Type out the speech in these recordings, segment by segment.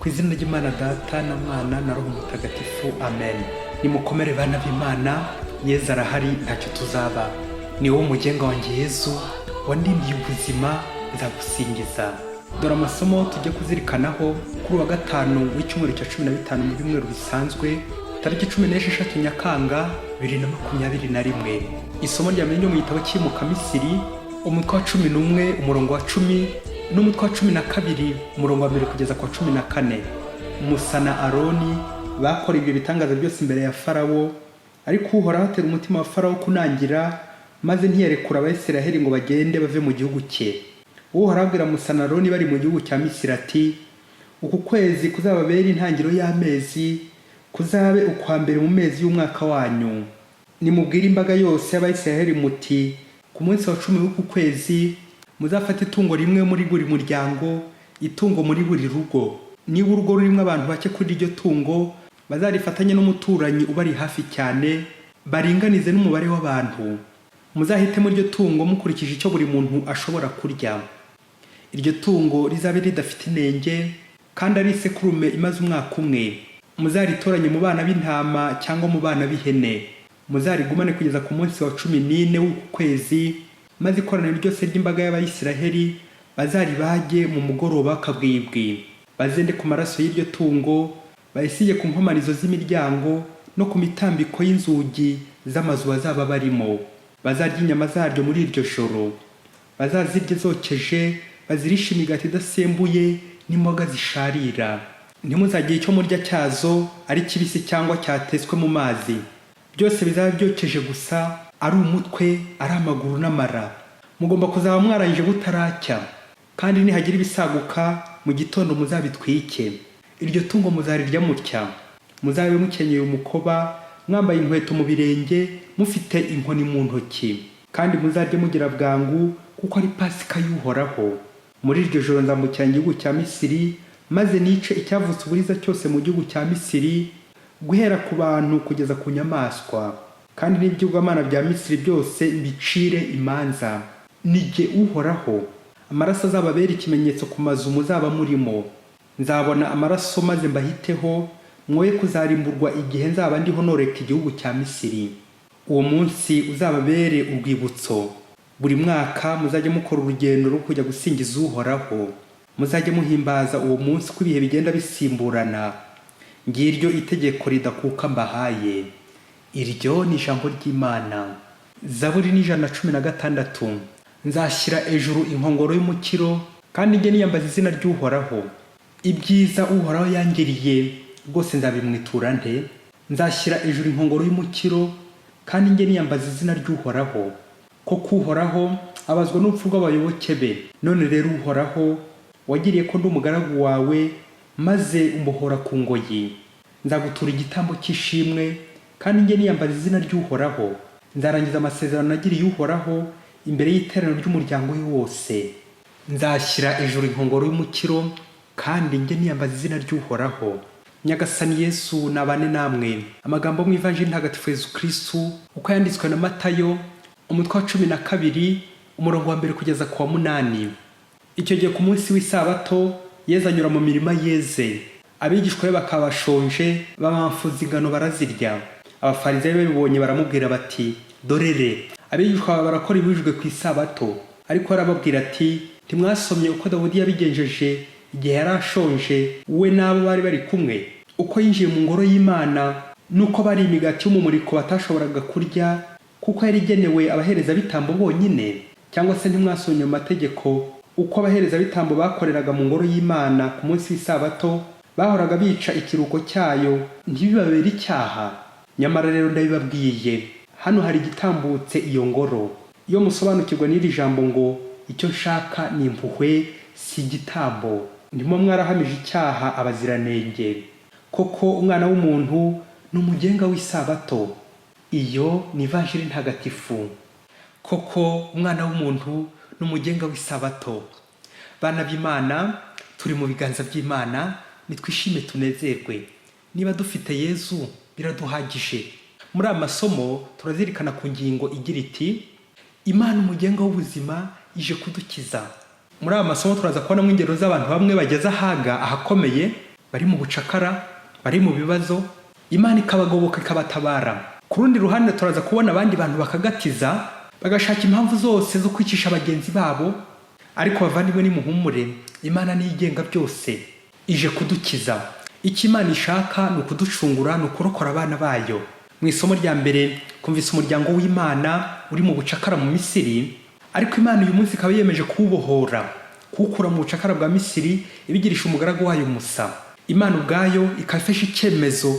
Ku izina ry'Imana Data na Mwana na Roho Mutagatifu, amen. Nimukomere bana b'Imana, Yezu arahari, ntacyo tuzaba. Ni wowe mugenga wanjye Yezu, wandindiye ubuzima, nzagusingiza. Dore amasomo tujya kuzirikanaho kuri wa gatanu w'icyumweru cya 15 mu byumweru bisanzwe, tariki 16 Nyakanga 2021. Isomo rya mbere mu gitabo cy'imuka Misiri, umutwe wa 11 umurongo wa 10 n'umutwe wa 12 umurongo wa 1 kugeza kwa 14. Musa na Aroni bakora ibyo bitangaza byose imbere ya Farawo, ariko Uhoraho atera umutima wa Farawo kunangira, maze ntiyerekura Abisiraheli ngo bagende bave mu gihugu cye. Uhoraho abwira Musa na Aroni bari mu gihugu cya Misiri ati, uku kwezi kuzababera intangiriro y'amezi, kuzabe ukwa mbere mu mezi y'umwaka wanyu. Nimubwire imbaga yose y'Abisiraheli muti, ku munsi wa 10 w'uku kwezi muzafata itungo rimwe muri buri muryango, itungo muri buri rugo. Niba urugo rurimo abantu bake kuri iryo tungo, bazarifatanye n'umuturanyi ubari hafi cyane, baringanize n'umubare w'abantu. Muzahite muri iryo tungo mukurikije icyo buri muntu ashobora kurya. Iryo tungo rizabe ridafite inenge, kandi ari isekurume imaze umwaka umwe. Muzaritoranye mu bana b'intama cyangwa mu bana b'ihene. Muzarigumane kugeza ku munsi wa 14 w'uku kwezi, maze ikoraniro ryose ry'imbaga y'Abayisiraheli bazaribage mu mugoroba kabwibwi. Bazende ku maraso y'iryo tungo, bayisige ku nkomanizo z'imiryango no ku mitambiko y'inzugi z'amazu bazaba barimo. Bazarya inyama zaryo muri iryo joro. Bazazirye zokeje, bazirishe imigati idasembuye n'imboga zisharira. Ntimuzagire icyo murya cyazo ari kibisi cyangwa cyatetswe mu mazi. Byose bizaba byokeje gusa, ari umutwe, ari amaguru n'amara. Mugomba kuzaba mwarangije butaracya, kandi nihagira ibisaguka mu gitondo muzabitwike. Iryo tungo muzarirya mutya. Muzabe mukenyeye umukoba, mwambaye inkweto mu birenge, mufite inkoni mu ntoki. Kandi muzarye mugira bwangu, kuko ari Pasika y'Uhoraho. Muri iryo joro nzambukiranya igihugu cya Misiri, maze nice icyavutse uburiza cyose mu gihugu cya Misiri, guhera ku bantu kugeza ku nyamaswa. Kandi n'ibyigwamana bya Misiri byose mbicire imanza. Nijye Uhoraho. Amaraso azababera ikimenyetso ku mazu muzaba murimo. Nzabona amaraso maze mbahiteho, mwoye kuzarimburwa igihe nzaba ndiho noreka igihugu cya Misiri. Uwo munsi uzababere urwibutso. Buri mwaka muzajye mukora urugendo rwo kujya gusingiza Uhoraho. Muzajye muhimbaza uwo munsi ko ibihe bigenda bisimburana. Ngiryo itegeko ridakuka mbahaye. Iryo ni ijambo ry'Imana. Zaburi ni 116. Nzashyira ejuru inkongoro y'umukiro, kandi njye niyambaza izina ry'Uhoraho. Ibyiza Uhoraho yangiriye rwose nzabimwitura nte? Nzashyira ejuru inkongoro y'umukiro, kandi njye niyambaza izina ry'Uhoraho. Koko Uhoraho abazwa n'urupfu rw'abayoboke be. None rero Uhoraho, wagiriye ko ndi umugaragu wawe, maze umbohora ku ngoyi. Nzagutura igitambo cy'ishimwe, kandi njye niyambaza izina ry'Uhoraho. Nzarangiza amasezerano nagiriye Uhoraho imbere y'iteraniro ry'umuryango we wose. Nzashyira ejuru inkongoro y'umukiro, kandi njye niyambaza izina ry'Uhoraho. Nyagasani Yesu nabane namwe. Amagambo mu Ivanjili ntagatifu Yezu Kristu uko yanditswe na Matayo, umutwe wa 12 umurongo wa 1 kugeza ku wa 8. Icyo gihe ku munsi w'isabato Yezu anyura mu mirima yeze. Abigishwa be bakabashonje, bamamfuza ingano barazirya. Abafarisayo babibonye baramubwira bati, dorere, abigishwa barakora ibijwe ku isabato. Ariko arababwira ati, ntimwasomye uko Dawudi yabigenjeje igihe yari ashonje, we n'abo bari bari kumwe, uko yinjiye mu ngoro y'Imana, nuko bari imigati y'umumuriko batashoboraga kurya, kuko yari igenewe abaherezabitambo bonyine? Cyangwa se ntimwasomye mu mategeko uko abaherezabitambo bakoreraga mu ngoro y'Imana ku munsi w'isabato, bahoraga bica ikiruko cyayo ntibibabere icyaha? Nyamara rero ndabibabwiye, hano hari igitambutse iyo ngoro. Iyo musobanukirwa n'iri jambo ngo icyo nshaka ni impuhwe, si igitambo, ndimo mwarahamije icyaha abaziranenge. Koko umwana w'umuntu ni umugenga w'isabato. Iyo ni Ivanjili ntagatifu. Koko umwana w'umuntu ni umugenga w'isabato. Bana b'Imana, turi mu biganza by'Imana, nitwishime tunezerwe. Niba dufite Yezu biraduhagije. Muri amasomo turazirikana ku ngingo igira iti, Imana umugenga w'ubuzima ije kudukiza. Muri amasomo turaza kubona mu ingero z'abantu bamwe bageze ahaga ahakomeye, bari mu bucakara, bari mu bibazo, Imana ikabagoboka ikabatabara. Ku rundi ruhande turaza kubona abandi bantu bakagatiza bagashaka impamvu zose zo kwicisha bagenzi babo, ariko bavandimwe nimuhumure, Imana niyigenga byose, ije kudukiza. Icyo Imana ishaka ni ukuducungura, ni ukurokora abana bayo. Mu isomo rya mbere kumvise umuryango w'Imana uri mu bucakara mu Misiri, ariko Imana uyu munsi ikaba yemeje kuwubohora, kuwukura mu bucakara bwa Misiri ibigirisha umugaragu wayo Musa. Imana ubwayo ikafashe icyemezo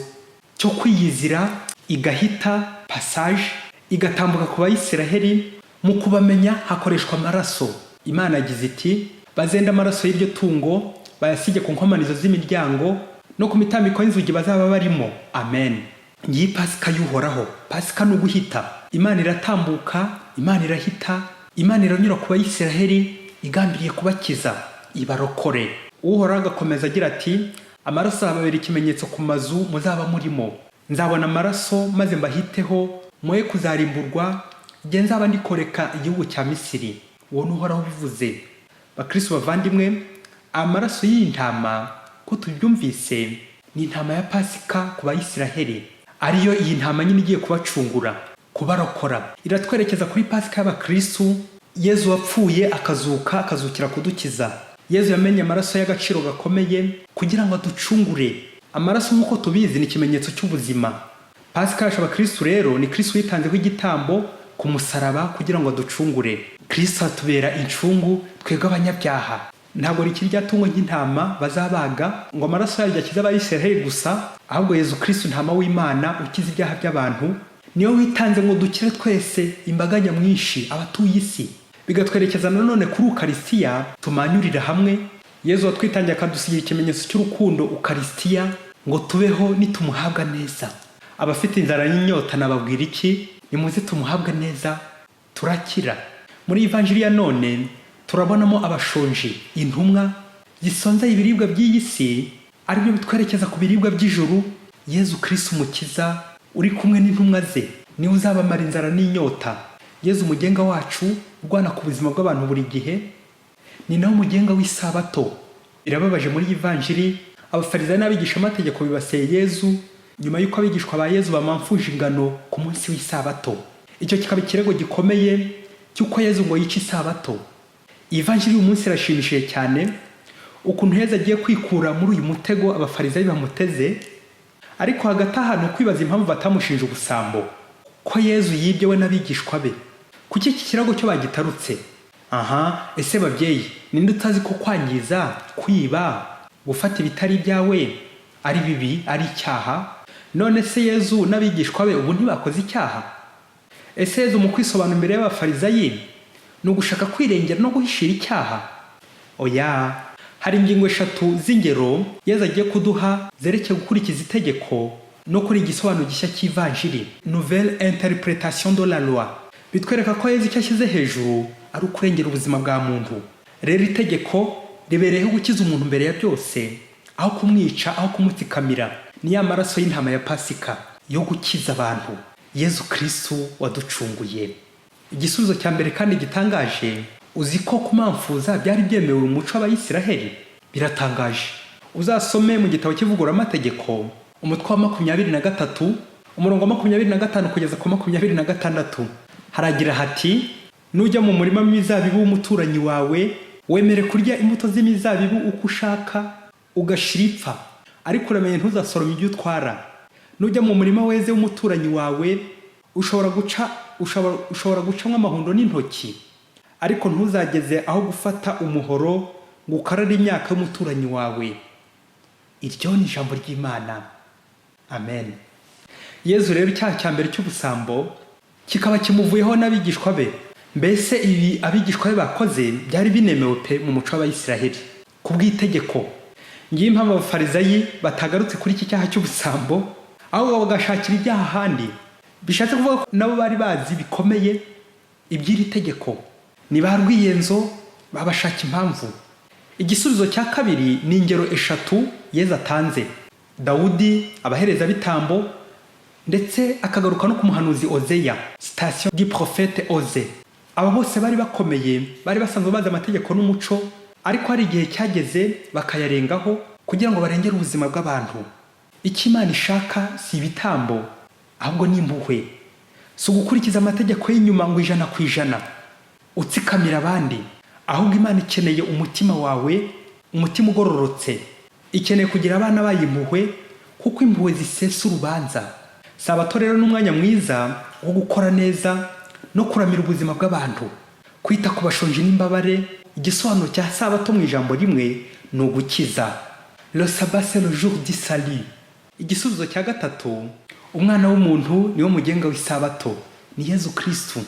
cyo kwiyizira, igahita passage, igatambuka ku Bayisiraheli. Mu kubamenya hakoreshwa amaraso. Imana yagize iti, bazenda amaraso y'iryo tungo bayasige ku nkomanizo z'imiryango no ku mitambiko y'inzugi bazaba barimo. Amen. Ngiyi Pasika y'Uhoraho. Pasika ni uguhita. Imana iratambuka, Imana irahita, Imana iranyura ku Bayisiraheli igambiriye kubakiza, ibarokore. Uhoraho agakomeza agira ati, amaraso azababera ikimenyetso ku mazu muzaba murimo. Nzabona amaraso maze mbahiteho, mwoye kuzarimburwa igihe nzaba ndikoreka igihugu cya Misiri. Uwo ni Uhoraho bivuze. Bakristo bavandimwe, amaraso y'intama ko tubyumvise ni intama ya Pasika ku Bayisiraheli, ariyo iyi ntama nyine igiye kubacungura, kubarokora. Iratwerekeza kuri Pasika y'Abakristo, Yezu wapfuye akazuka, akazukira kudukiza. Yezu yamenye amaraso y'agaciro gakomeye kugira ngo aducungure. Amaraso nk'uko tubizi ni ikimenyetso cy'ubuzima. Pasika yacu Abakristo rero ni Kristo yitanzeho igitambo ku musaraba kugira ngo aducungure. Kristo atubera incungu twebwe abanyabyaha. Ntabwo rikiri rya tungo nk'intama bazabaga ngo amaraso yaryo akiza Abayisiraheli gusa, ahubwo Yezu Kristo ntama w'Imana ukiza ibyaha by'abantu niyo witanze ngo dukire twese, imbaga nyamwinshi, abatuye isi. Bigatwerekeza nanone kuri Ukaristiya, tumanyurira hamwe. Yezu watwitangiye akadusigira ikimenyetso cy'urukundo, Ukaristiya, ngo tubeho nitumuhabwa neza. Abafite inzara n'inyota nababwira iki? Nimuze tumuhabwa neza, turakira. Muri Evanjili ya none turabonamo abashonji, intumwa zisonza ibiribwa by'iyi si, aribyo bitwerekeza ku biribwa by'ijuru. Yezu Kristo umukiza uri kumwe n'intumwa ze niwe uzabamara inzara n'inyota. Yezu umugenga wacu urwana ku buzima bw'abantu buri gihe, ni nawe umugenga w'isabato. Birababaje muri Evanjili, abafarisayo n'abigisha amategeko bibaseye Yezu nyuma y'uko abigishwa ba Yezu bamamfuje ingano ku munsi w'isabato. Icyo kikaba ikirego gikomeye cy'uko Yezu ngo yica isabato. Evanjili uyu munsi irashimishije cyane ukuntu Yezu agiye kwikura muri uyu mutego abafarisayo bamuteze, ariko hagati ahantu kwibaza impamvu batamushinja ubusambo, ko Yezu yibye we n'abigishwa be. Kuki iki kirago cyo bagitarutse? Ese babyeyi, ninde utazi ko kwangiza, kwiba, gufata ibitari byawe ari bibi, ari icyaha? None se Yezu n'abigishwa be ubu ntibakoze icyaha? Ese Yezu mu kwisobanura imbere y'abafarisayi ni ugushaka kwirengera no guhishira icyaha? Oya, hari ingingo 3 z'ingero Yezu agiye kuduha zerekeye gukurikiza itegeko no kuri igisobanuro gishya cy'Ivanjili, nouvelle interprétation de la loi. Bitwereka ko Yezu icyo ashyize hejuru ari ukurengera ubuzima bwa muntu. Rero itegeko ribereyeho gukiza umuntu mbere ya byose, aho kumwica, aho kumutsikamira. Ni ya maraso y'intama ya Pasika yo gukiza abantu, Yezu Kristo waducunguye. Igisubizo cya mbere kandi gitangaje, uzi ko kumamfuza byari byemewe mu muco w'Abayisiraheli? Biratangaje. Uzasome mu gitabo cy'ivugurura amategeko umutwe wa 23 umurongo wa 25 kugeza ku 26. Haragira hati, nujya mu murima w'imizabibu w'umuturanyi wawe, wemere kurya imbuto z'imizabibu uko ushaka, ugashira ipfa, ariko uramenye ntuzasoroma ibyo utwara. Nujya mu murima weze w'umuturanyi wawe, ushobora gucamo amahundo n'intoki, ariko ntuzageze aho gufata umuhoro ngo ukarare imyaka y'umuturanyi wawe. Iryo ni ijambo ry'Imana. Amen. Yezu rero icyaha cya mbere cy'ubusambo kikaba kimuvuyeho n'abigishwa be. Mbese ibi abigishwa be bakoze byari binemewe pe mu muco w'Abayisiraheli ku bw'itegeko. Ngiye impamvu abafarisayi batagarutse kuri iki cyaha cy'ubusambo, ahubwo bagashakira ibyaha ahandi. Bishatse kuvuga ko nabo bari bazi bikomeye iby'iri tegeko, ni ba rwiyenzo babashaka impamvu. Igisubizo cya kabiri ni ingero 3 Yezu atanze: Dawudi, abahereza bitambo, ndetse akagaruka no ku muhanuzi Ozeya, citation du prophète Osée. Aba bose bari bakomeye, bari basanzwe bazi amategeko n'umuco, ariko hari igihe cyageze bakayarengaho kugira ngo barengere ubuzima bw'abantu. Icyo Imana ishaka si ibitambo, ahubwo ni impuhwe. Si ugukurikiza amategeko y'inyuma ngo 100% utsikamira abandi, ahubwo Imana ikeneye umutima wawe, umutima ugororotse. Ikeneye kugira abana bayimpuhwe, kuko impuhwe zisesa urubanza. Sabato rero n'umwanya mwiza wo gukora neza no kuramira ubuzima bw'abantu, kwita ku bashonje n'imbabare. Igisobanuro cya Sabato mu ijambo rimwe ni ugukiza. Le sabbat c'est le jour du salut. Igisubizo cya gatatu, umwana w'umuntu niwo mugenga w'isabato, ni Yezu Kristu.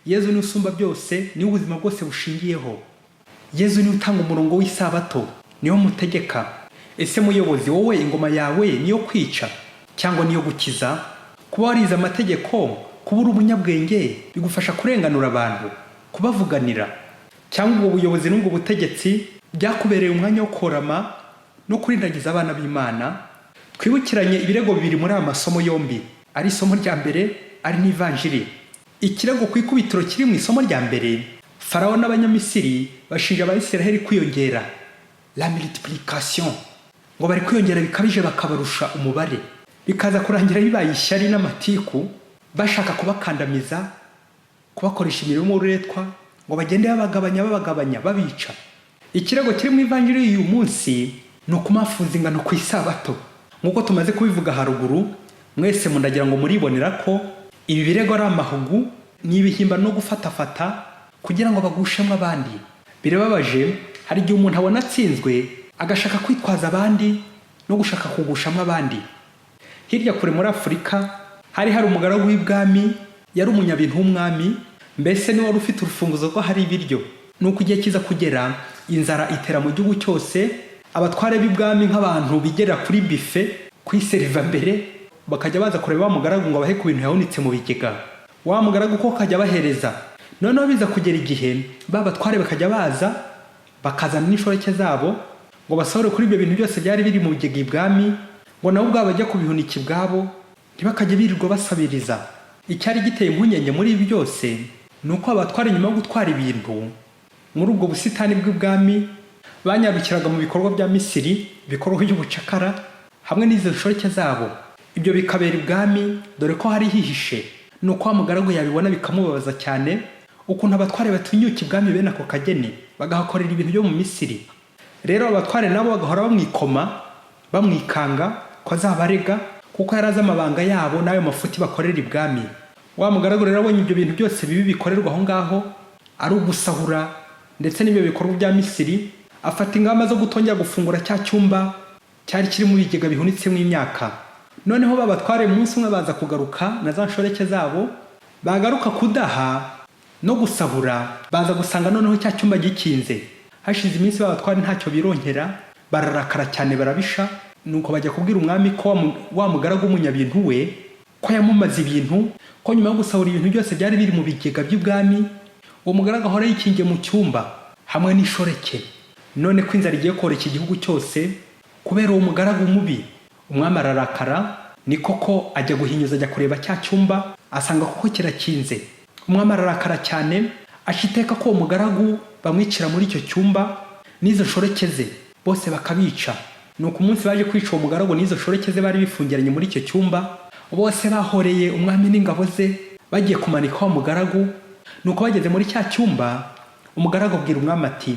Yezu ni usumba byose, ni ubuzima bwose bushingiyeho. Yezu ni utanga umurongo w'isabato, niwo mutegeka. Ese muyobozi, wowe ingoma yawe niyo kwica cyangwa niyo gukiza? Kuba warize amategeko, kuba uri umunyabwenge bigufasha kurenganura abantu, kubavuganira, cyangwa ubwo buyobozi n'ubwo butegetsi byakubereye umwanya wo korama no kurindagiza abana b'Imana? Twibukiranye ibirego bibiri muri aya masomo yombi, ari isomo rya mbere ari n'ivanjiri. Ikirego ku ikubitiro kiri mu isomo rya mbere, Farawo n'Abanyamisiri bashinja Abayisiraheli kwiyongera, la multiplication, ngo bari kwiyongera bikabije bakabarusha umubare, bikaza kurangira bibaye ishyari n'amatiku, bashaka kubakandamiza, kubakoresha imirimo y'uburetwa, ngo bagende babagabanya babica. Ikirego kiri mu ivanjiri y'uyu munsi ni ukumafuza ingano ku isabato. Nk'uko tumaze kubivuga haruguru, mwese mundagira ngo muribonera ko ibi birego ari amahugu, ni ibihimbano no gufatafata kugira ngo bagushemo abandi. Birababaje, hari igihe umuntu abona atsinzwe agashaka kwitwaza abandi no gushaka kugushamo abandi. Hirya kure muri Afurika hari umugaragu w'ibwami, yari umunyabintu w'umwami, mbese ni wari ufite urufunguzo rwo hari ibiryo. Nuko igihe kiza kugera, inzara itera mu gihugu cyose, abatware b'ibwami nk'abantu bigera kuri bife kwiseriva mbere, bakajya baza kureba wa mugaragu ngo abahe ku bintu yahunitse mu bigega. Wa mugaragu ko kajya bahereza. Noneho biza kugera igihe babatware bakajya baza bakazana n'inshoreke zabo ngo basohore kuri ibyo bintu byose byari biri mu bigega ibwami, ngo nabo ubwabo bajya kubihunika ibwabo, ntibakajya birirwa basabiriza. Icyari giteye impungenge muri ibi byose ni uko abatware nyuma yo gutwara ibintu muri ubwo busitani bw'ibwami banyarukiraga mu bikorwa bya Misiri, ibikorwa by'ubucakara hamwe n'izo nshoreke zabo. Ibyo bikabera ibwami, dore ko hari hihishe. Nuko wa mugaragu yabibona bikamubabaza cyane, ukuntu abatware batinyuka ibwami bene ako kageni bagahakorera ibintu byo mu Misiri. Rero abatware nabo bagahora bamwikoma, bamwikanga ko azabarega, kuko yarazi amabanga yabo n'ayo mafuti bakorera ibwami. Wa mugaragu rero abonye ibyo bintu byose bibi bikorerwa aho ngaho, ari ugusahura ndetse n'ibyo bikorwa bya Misiri, afata ingamba zo gutongera gufungura cya cyumba cyari kiri mu bigega bihunitsemo imyaka. Noneho babatware umunsi umwe baza kugaruka na za nshoreke zabo, bagaruka kudaha no gusahura, baza gusanga noneho cya cyumba gikinze. Hashize iminsi babatware ntacyo birongera, bararakara cyane barabisha. Nuko bajya kubwira umwami ko wa mugaragu w'umunyabintu we ko yamumaze ibintu, ko nyuma yo gusahura ibintu byose byari biri mu bigega by'ubwami, uwo mugaragu ahora yikingiye mu cyumba hamwe n'inshoreke. None ko inzara igiye kora iki gihugu cyose kubera uwo mugaragu mubi, umwami ararakara, ni koko ajya guhinyuza, ajya kureba cya cyumba, asanga koko kirakinze. Umwami ararakara cyane, ashiteka ko uwo mugaragu bamwicira muri icyo cyumba n'izo nshoreke ze, bose bakabica. Nuko umunsi baje kwica uwo mugaragu n'izo nshoreke ze bari bifungiranye muri icyo cyumba, bose bahoreye umwami n'ingabo ze bagiye kumanika uwo mugaragu. Nuko bageze muri cya cyumba, umugaragu abwira umwami ati,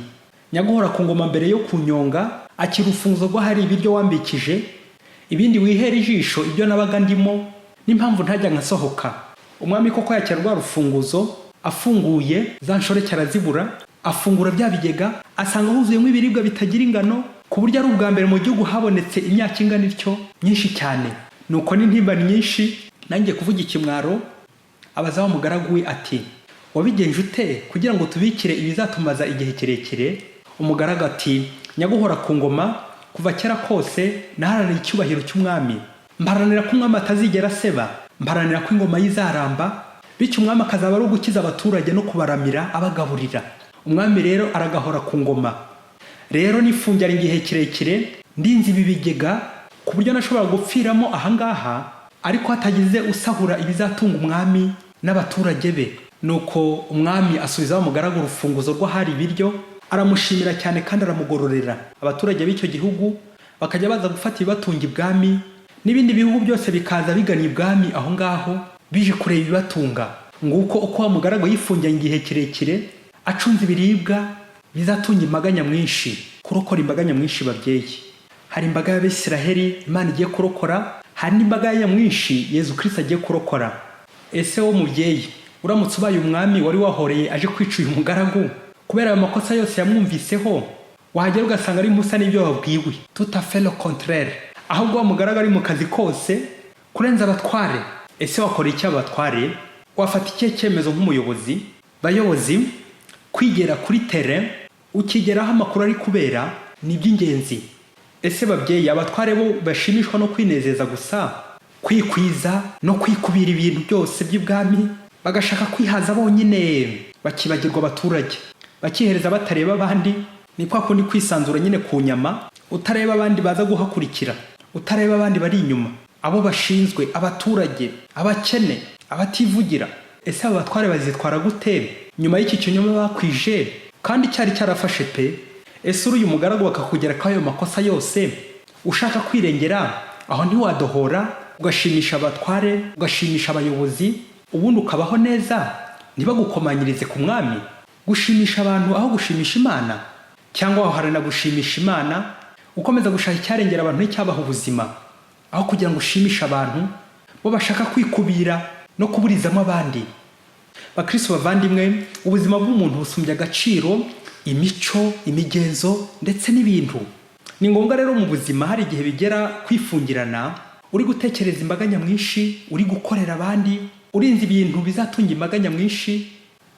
nyaguhora ku ngoma mbere yo kunyonga, akira urufunguzo rwo hari ibiryo wambikije, ibindi wihera ijisho ibyo nabaga ndimo, n'impamvu ntajya nkasohoka. Umwami koko yakira rwa rufunguzo, afunguye za nshoreke arazibura, afungura bya bigega, asanga huzuyemo ibiribwa bitagira ingano, ku buryo ari ubwa mbere mu gihugu habonetse imyaka ingana ityo myinshi cyane. Nuko n'intimbani nyinshi, nangiye kuvuga ikimwaro, abaza wa mugaragu we ati, wabigenje ute kugira ngo tubikire ibizatumaza igihe kirekire? Umugaragu ati, nyaguhora ku ngoma, kuva kera kose naharanira icyubahiro cy'umwami, mparanira ko umwami atazigera aseba, mparanira ko ingoma y'izaramba, bityo umwami akazaba ari ugukiza abaturage no kubaramira abagaburira. Umwami rero aragahora ku ngoma. Rero nifungira igihe kirekire, ndinze ibi bigega ku buryo nashobora gupfiramo ahangaha, ariko hatagize usahura ibizatunga umwami n'abaturage be. Nuko umwami asubiza wa mugaragu urufunguzo rwo hari ibiryo, aramushimira cyane kandi aramugororera. Abaturage b'icyo gihugu bakajya baza gufata ibibatunga ibwami, n'ibindi bihugu byose bikaza bigana ibwami aho ngaho bije kureba ibibatunga. Nguko uko wa mugaragu yifungiye igihe kirekire acunze ibiribwa bizatunga imbaga nyamwinshi. Kurokora imbaga nyamwinshi babyeyi, hari imbaga y'Abisiraheli Imana igiye kurokora, hari n'imbaga nyamwinshi Yezu Kristo agiye kurokora. Ese wo mubyeyi, uramutse ubaye umwami wari wahoreye aje kwica uyu mugaragu kubera ayo makosa yose yamwumviseho, wahagera ugasanga ari musa n'ibyo wabwiwe, tout à fait le contraire, ahubwo wa mugaragu ari mu kazi kose kurenza abatware. Ese wakora iki abatware? Wafata ikihe cyemezo nk'umuyobozi? Bayobozi, kwigera kuri terrain ukigeraho amakuru ari kubera ni iby'ingenzi. Ese babyeyi, abatware bo bashimishwa no kwinezeza gusa, kwikwiza no kwikubira ibintu byose by'ibwami, bagashaka kwihaza bonyine, bakibagirwa abaturage, bakihereza batareba abandi. Ni kwa kundi kwisanzura nyine ku nyama, utareba abandi baza guhakurikira, utareba abandi bari inyuma, abo bashinzwe, abaturage, abakene, abativugira. Ese aba batware bazitwara gute nyuma y'iki kinyoma bakwije kandi cyari cyarafashe pe? Ese uyu mugaragu bakakugera ko ayo makosa yose ushaka kwirengera, aho ntiwadohora ugashimisha abatware, ugashimisha abayobozi, ubundi ukabaho neza ntibagukomanyirize ku mwami? Gushimisha abantu aho gushimisha Imana? Cyangwa waharana gushimisha Imana ukomeza gushaka icyarengera abantu n'icyabaha ubuzima, aho kugira ngo ushimishe abantu bo bashaka kwikubira no kuburizamo abandi? Bakristo bavandimwe, ubuzima bw'umuntu busumbya agaciro imico, imigenzo ndetse n'ibintu. Ni ngombwa rero mu buzima hari igihe bigera kwifungirana, uri gutekereza imbaga nyamwinshi, uri gukorera abandi, urinze ibintu bizatunga imbaga nyamwinshi,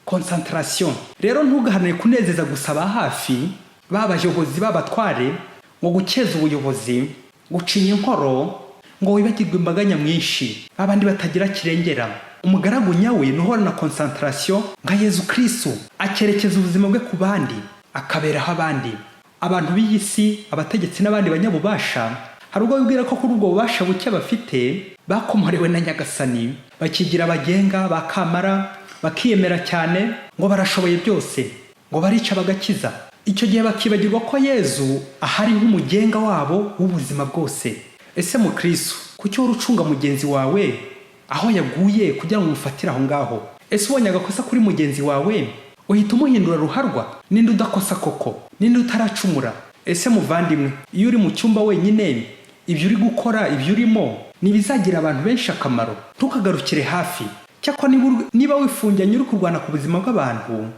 concentration. Rero ntugahanire kunezeza gusa ba hafi, babayobozi b'abatware, ngo gukeza ubuyobozi, gucinya inkoro, ngo wibagirwe imbaga nyamwinshi, abandi batagira kirengera. Umugaragu nyawe nuhorana concentration nka Yezu Kristo, akerekeza ubuzima bwe ku bandi, akaberaho abandi. Abantu b'iyi si, abategetsi n'abandi banyabubasha, hari ubwo bibwira ko kuri ubwo bubasha buke bafite bakomorewe na Nyagasani, bakigira abagenga, bakamara, bakiyemera cyane ngo barashoboye byose, ngo barica bagakiza. Icyo gihe bakibagirwa ko Yezu ahari nk'umugenga wabo w'ubuzima bwose. Ese mu Kristo, kuki wari ucunga mugenzi wawe aho yaguye kugira ngo umufatire aho ngaho? Ese ubonye agakosa kuri mugenzi wawe uhita umuhindura ruharwa? Ninde udakosa koko? Ninde utaracumura? Ese muvandimwe, iyo uri mu cyumba wenyine, ibyo uri gukora, ibyo urimo nibizagira abantu benshi akamaro, ntukagarukire hafi. Cyakora niba wifungiranye uri kurwana ku buzima bw'abantu,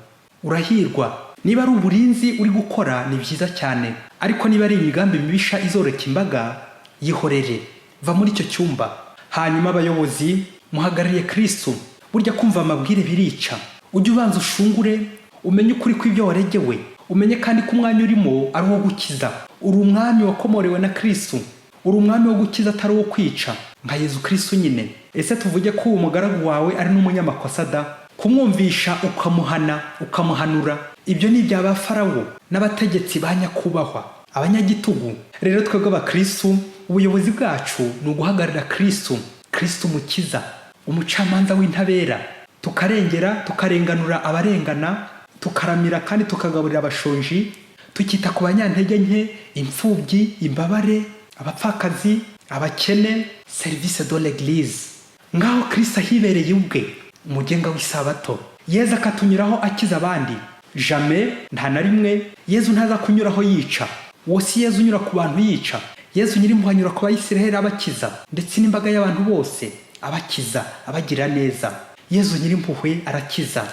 urahirwa. Niba ari uburinzi uri gukora ni byiza cyane, ariko niba ari imigambi mibisha izoreka imbaga, yihorere, va muri icyo cyumba. Hanyuma abayobozi, muhagarariye Kristo, burya kumva amabwire birica. Ujye ubanza ushungure, umenye ukuri kw'ibyo waregewe, umenye kandi ko umwanya urimo ari uwo gukiza. Uri umwami wakomorewe na Kristo, uri umwami wo gukiza atari uwo kwica, nka Yezu Kristo nyine. Ese tuvuge ko uwo mugaragu wawe ari n'umunyamakosa da? Kumwumvisha ukamuhana, ukamuhanura, ibyo ni ibya Farawo n'abategetsi ba nyakubahwa, abanyagitugu. Rero twebwe abakristo, ubuyobozi bwacu ni uguhagarara Kristo, Kristo umukiza, umucamanza w'intabera, tukarengera, tukarenganura abarengana, tukaramira kandi tukagaburira abashonji, tukita ku banyantege nke, imfubyi, imbabare, abapfakazi, abakene, service de l'église. Ngaho Kristo ahibereye ubwe, umugenga w'isabato. Yezu akatunyuraho akiza abandi. Jamais, nta na rimwe Yezu ntaza kunyuraho yica. Uwo si Yezu unyura ku bantu yica. Yezu nyirimpuhwe anyura ku Bayisiraheli abakiza, ndetse n'imbaga y'abantu bose abakiza, abagira neza. Yezu nyirimpuhwe arakiza.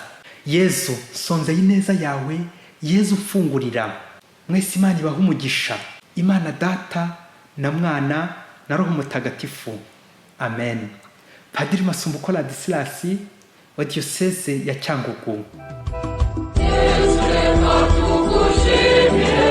Yezu sonzeye ineza yawe, Yezu mfungurira. Mwese Imana ibahe umugisha, Imana Data na Mwana na Roho Mutagatifu. Amen. Padiri Masumbuko Ladislas wa Diocese ya Cyangugu. Yesu reka tugushimire.